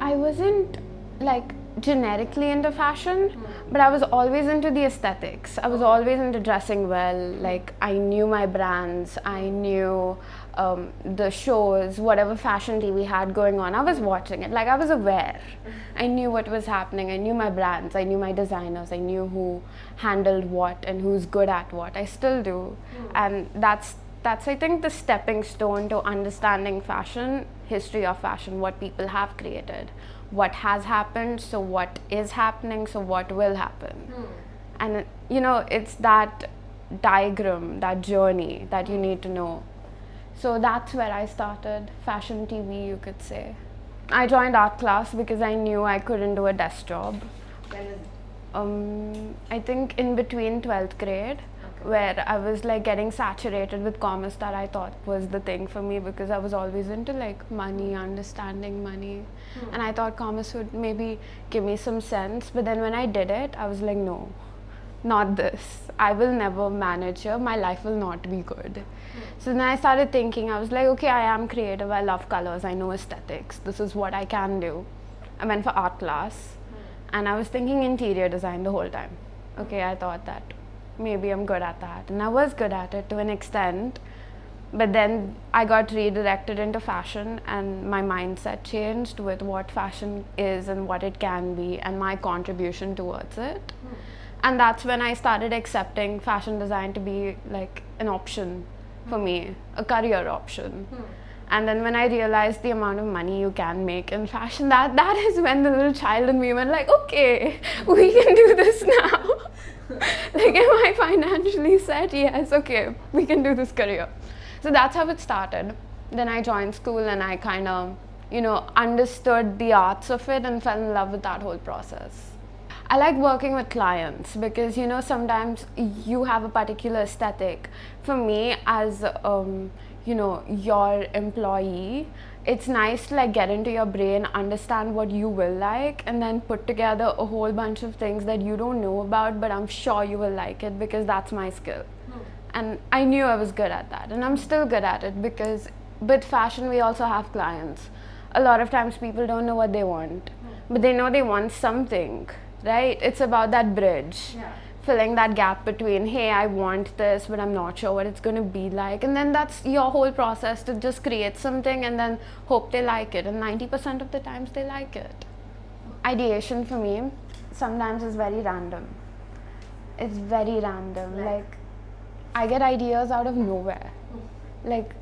I wasn't like generically into fashion, but I was always into the aesthetics. I was always into dressing well. Like I knew my brands, I knew the shows, whatever fashion TV had going on. I was watching it. Like I was aware. I knew what was happening. I knew my brands. I knew my designers. I knew who handled what and who's good at what. I still do, and that's I think the stepping stone to understanding fashion, history of fashion, what people have created, what has happened, so what is happening, so what will happen. And it's that diagram, that journey that you need to know. So that's where I started fashion TV, you could say. I joined art class because I knew I couldn't do a desk job. I think in between 12th grade, where I was like getting saturated with commerce that I thought was the thing for me, because I was always into like money, understanding money, and I thought commerce would maybe give me some sense. But then when I did it, I was like, no, not this. I will never manage here. My life will not be good. So then I started thinking, I was like, okay, I am creative. I love colors. I know aesthetics. This is what I can do. I went for art class, and I was thinking interior design the whole time. Okay, I thought that maybe I'm good at that, and I was good at it to an extent, but then I got redirected into fashion, and my mindset changed with what fashion is and what it can be and my contribution towards it. And that's when I started accepting fashion design to be like an option for me, a career option. And then when I realized the amount of money you can make in fashion, that is when the little child in me went like, okay, we can do this now. Like, am I financially set? Yes, okay, we can do this career. So that's how it started. Then I joined school and I kind of, understood the arts of it and fell in love with that whole process. I like working with clients because, sometimes you have a particular aesthetic. For me, as, your employee, it's nice to like get into your brain, understand what you will like, and then put together a whole bunch of things that you don't know about, but I'm sure you will like it because that's my skill. And I knew I was good at that, and I'm still good at it because with fashion we also have clients. A lot of times people don't know what they want, but they know they want something, right? It's about that bridge. Filling that gap between, hey, I want this, but I'm not sure what it's going to be like. And then that's your whole process, to just create something and then hope they like it. And 90% of the times they like it. Ideation for me sometimes is very random. It's very random. Like, I get ideas out of nowhere. Like,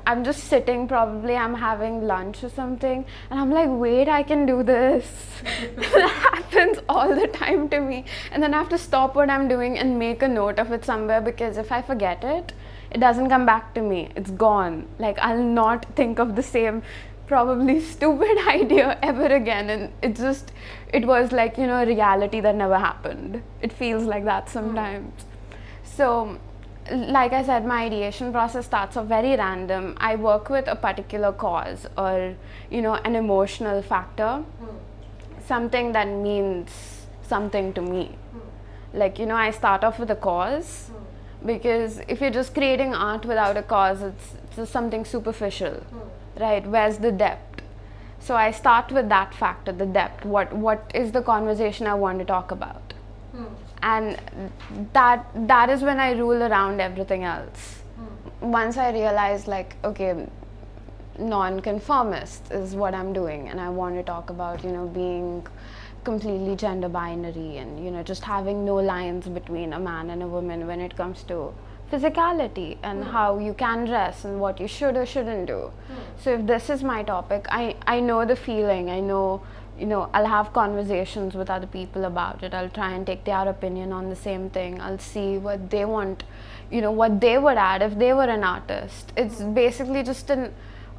I'm just sitting, probably I'm having lunch or something, and I'm like, wait, I can do this. That happens all the time to me. And then I have to stop what I'm doing and make a note of it somewhere, because if I forget it, it doesn't come back to me. It's gone. Like, I'll not think of the same probably stupid idea ever again. And it was like, a reality that never happened. It feels like that sometimes. So, like I said, my ideation process starts off very random. I work with a particular cause or, an emotional factor, something that means something to me. Like, I start off with a cause, because if you're just creating art without a cause, it's just something superficial, right? Where's the depth? So I start with that factor, the depth. What is the conversation I want to talk about? And that is when I rule around everything else. Once I realize, like, okay, non-conformist is what I'm doing, and I want to talk about, being completely gender binary and, just having no lines between a man and a woman when it comes to physicality and how you can dress and what you should or shouldn't do. So if this is my topic, I know the feeling, I know, I'll have conversations with other people about it. I'll try and take their opinion on the same thing. I'll see what they want, what they would add if they were an artist. It's basically just an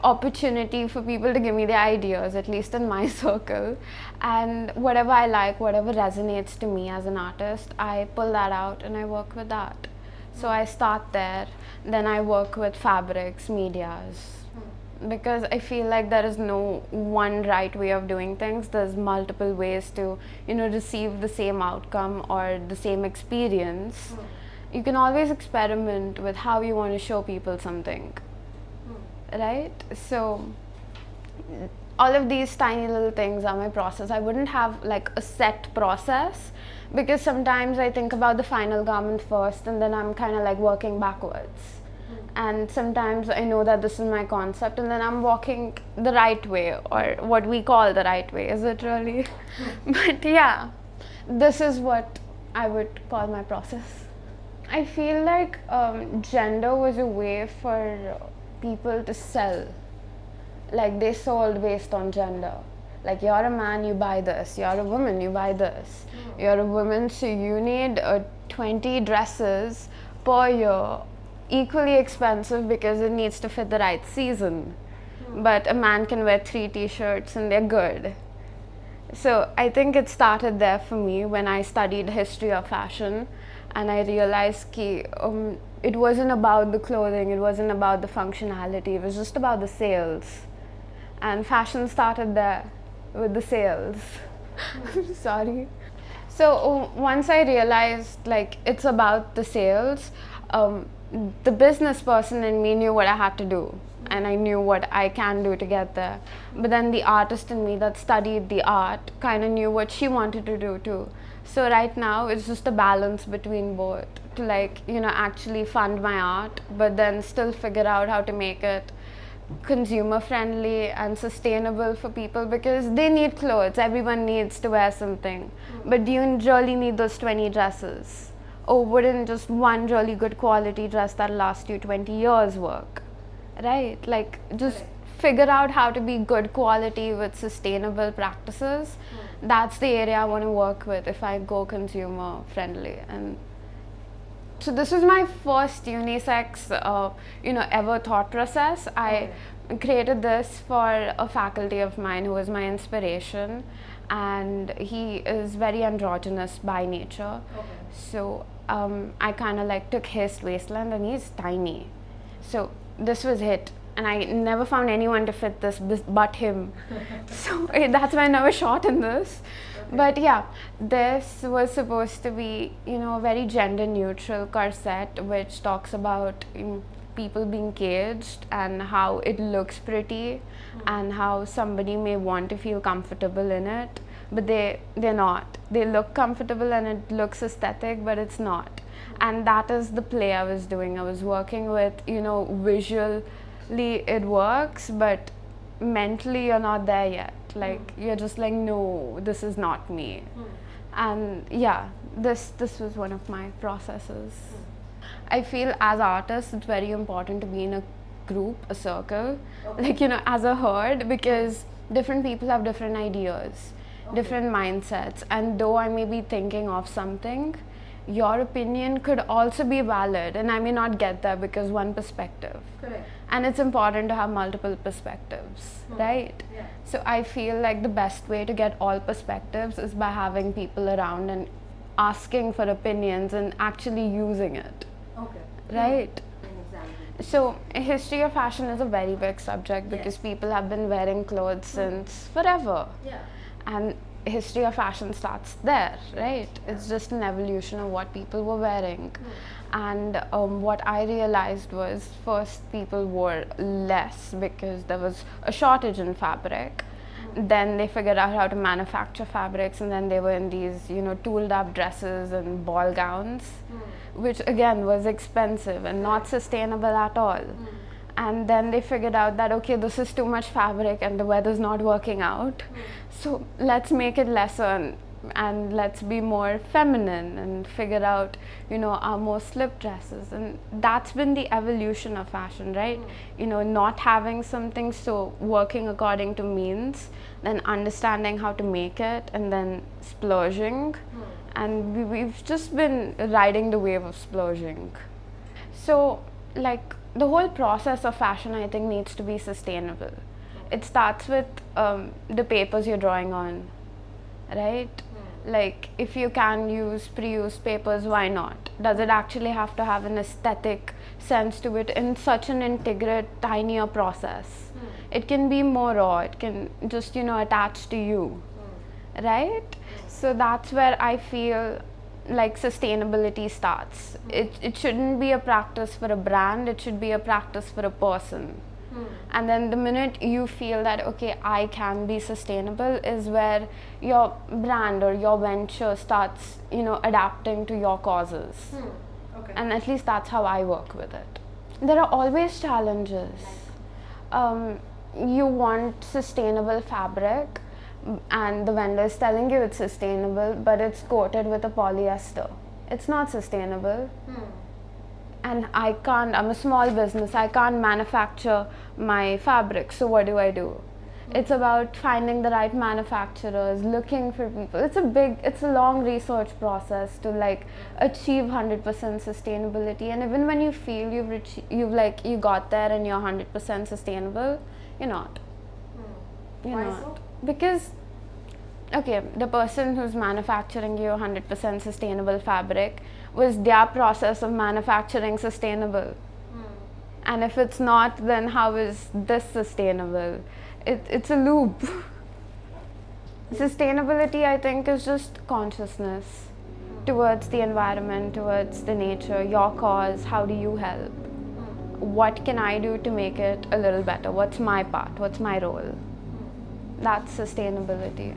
opportunity for people to give me their ideas, at least in my circle. And whatever I like, whatever resonates to me as an artist, I pull that out and I work with that. So I start there, then I work with fabrics, medias, because I feel like there is no one right way of doing things. There's multiple ways to, receive the same outcome or the same experience. You can always experiment with how you want to show people something, right? So all of these tiny little things are my process. I wouldn't have like a set process, because sometimes I think about the final garment first and then I'm kind of like working backwards. And sometimes I know that this is my concept and then I'm walking the right way, or what we call the right way. Is it really? But yeah, this is what I would call my process. I feel like gender was a way for people to sell. Like they sold based on gender. Like you're a man, you buy this. You're a woman, you buy this. You're a woman, so you need 20 dresses per year, equally expensive because it needs to fit the right season. But a man can wear 3 t-shirts and they're good. So I think it started there for me when I studied history of fashion, and I realized that it wasn't about the clothing, it wasn't about the functionality, it was just about the sales. And fashion started there with the sales. Sorry. So once I realized like it's about the sales, the business person in me knew what I had to do, and I knew what I can do to get there. But then the artist in me that studied the art kind of knew what she wanted to do too. So right now it's just a balance between both, to like, actually fund my art, but then still figure out how to make it consumer friendly and sustainable for people, because they need clothes. Everyone needs to wear something. But do you really need those 20 dresses? Or wouldn't just one really good quality dress that lasts you 20 years work? Right? Like just figure out how to be good quality with sustainable practices. That's the area I want to work with if I go consumer friendly. And so this was my first unisex ever thought process. I created this for a faculty of mine who was my inspiration, and he is very androgynous by nature. So I kind of like took his waistline, and he's tiny, so this was it, and I never found anyone to fit this but him. So that's why I never shot in this. But yeah, this was supposed to be, a very gender neutral corset which talks about people being caged and how it looks pretty and how somebody may want to feel comfortable in it, but they're not. They look comfortable and it looks aesthetic, but it's not. And that is the play I was doing. I was working with, visually it works, but mentally you're not there yet. Like you're just like, no, this is not me. And yeah, this was one of my processes. I feel as artists it's very important to be in a group, a circle, like as a herd, because different people have different ideas, different mindsets, and though I may be thinking of something, your opinion could also be valid, and I may not get there because one perspective. Correct. And it's important to have multiple perspectives, right? Yeah. So I feel like the best way to get all perspectives is by having people around and asking for opinions and actually using it. Okay. Right? Exactly. So history of fashion is a very big subject because Yes. people have been wearing clothes since forever. Yeah. And history of fashion starts there, right? It's just an evolution of what people were wearing. And what I realized was, first people wore less because there was a shortage in fabric. Then they figured out how to manufacture fabrics, and then they were in these, tooled up dresses and ball gowns, which again was expensive and not sustainable at all. And then they figured out that, okay, this is too much fabric and the weather's not working out. So let's make it lesser and let's be more feminine and figure out, our more slip dresses. And that's been the evolution of fashion, right? Not having something, so working according to means, then understanding how to make it, and then splurging. And we've just been riding the wave of splurging. So, like, the whole process of fashion, I think, needs to be sustainable. It starts with the papers you're drawing on, right? Like, if you can use pre-used papers, why not? Does it actually have to have an aesthetic sense to it in such an integrate, tinier process? It can be more raw, it can just, attach to you, right? So that's where I feel like sustainability starts. It shouldn't be a practice for a brand, it should be a practice for a person. And then the minute you feel that, okay, I can be sustainable, is where your brand or your venture starts, adapting to your causes. Okay. And at least that's how I work with it. There are always challenges. You want sustainable fabric, and the vendor is telling you it's sustainable, but it's coated with a polyester. It's not sustainable. And I'm a small business, I can't manufacture my fabric, so what do? It's about finding the right manufacturers, looking for people. It's a long research process to achieve 100% sustainability. And even when you feel you got there and you're 100% sustainable, you're not. You're Why not. so? Because, okay, the person who's manufacturing you 100% sustainable fabric, was their process of manufacturing sustainable? And if it's not, then how is this sustainable? It's a loop. Sustainability, I think, is just consciousness towards the environment, towards the nature, your cause. How do you help? What can I do to make it a little better? What's my part? What's my role? That's sustainability.